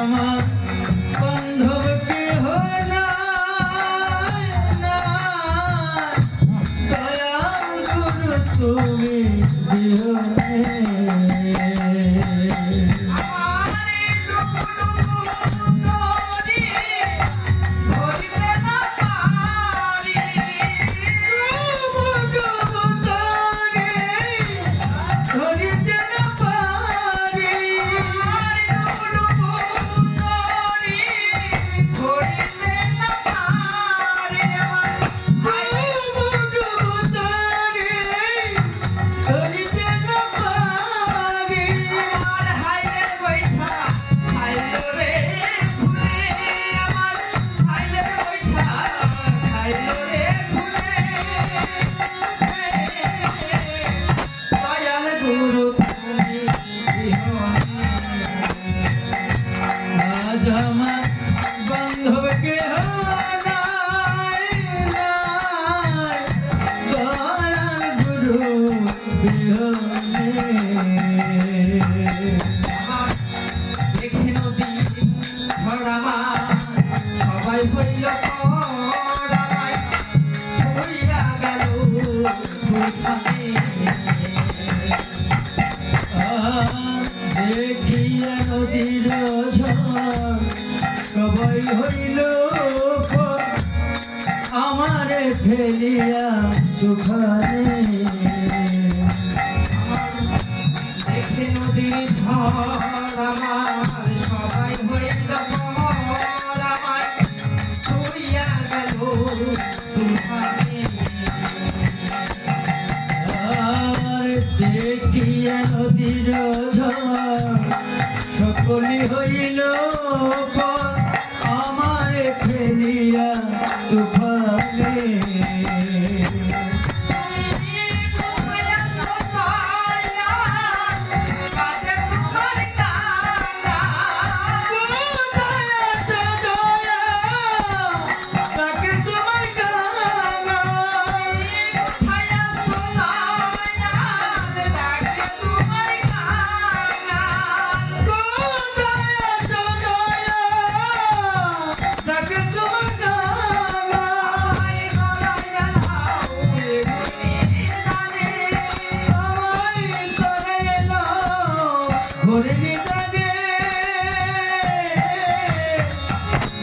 আমার বান্ধব কেহ নাই, দয়াল গুরু তুমি বিহনে। দেখিয়া নদীর ঝড় সবাই হইল আমারে ফেলিয়া তুফানে। দেখে নদীর ঝড় আমার সবাই হইল আমায় হইয়া গেল তুফানে। দেখিয়া নদীর ঝড় সকলি হইল আমারে ফেলিয়া তুফানে।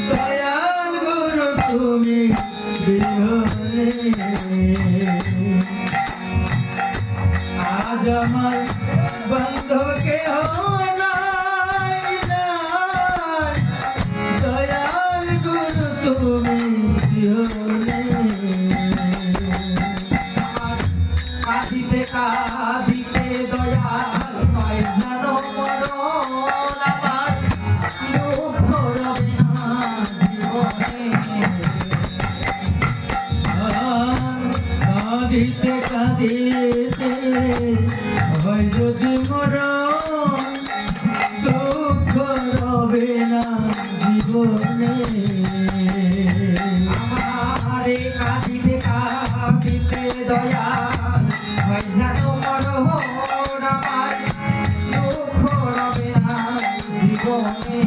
দয়াল গুরু তুমি বিহনে। আজ আমার বান্ধব কেহ নাই, দয়াল গুরু তুমি বিহনে। কাঁদিতে কাঁদিতে দয়াল পাই জানো মরণ আমার দুঃখ রবে না জীবনে। কাঁদিতে কাঁদিতে হয় যদি মরণ দুঃখ রবে না জীবনে। আমারে কাঁদিতে কাঁদিতে দয়াল হয় জানো মরণ আমার দুঃখ রবে না জীবনে।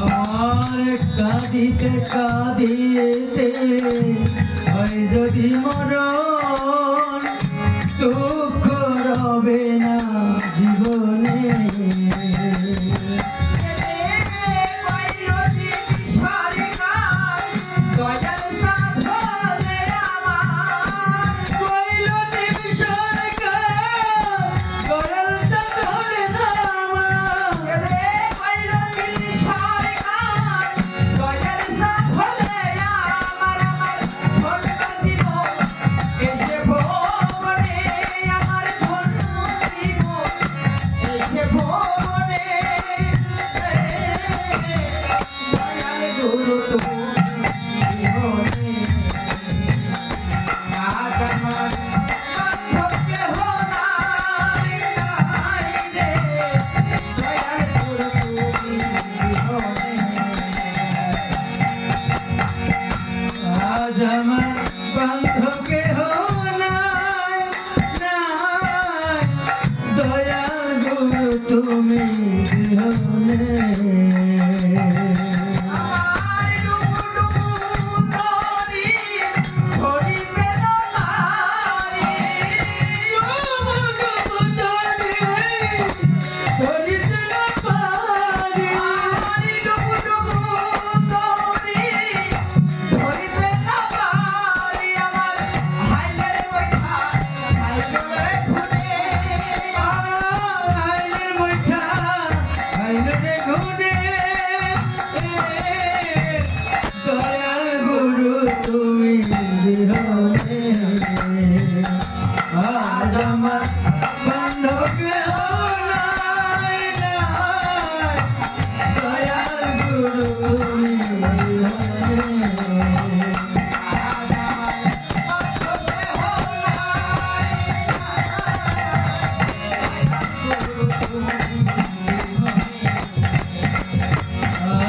আমার কাঁদিতে কাঁদিতে হয় যদি মরণ দুঃখ রবে না জীবনে।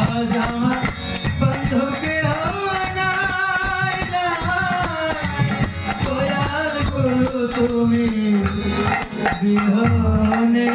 আজ আমার বন্ধুকে নাই দয়াল গুরু তুমি বিহনে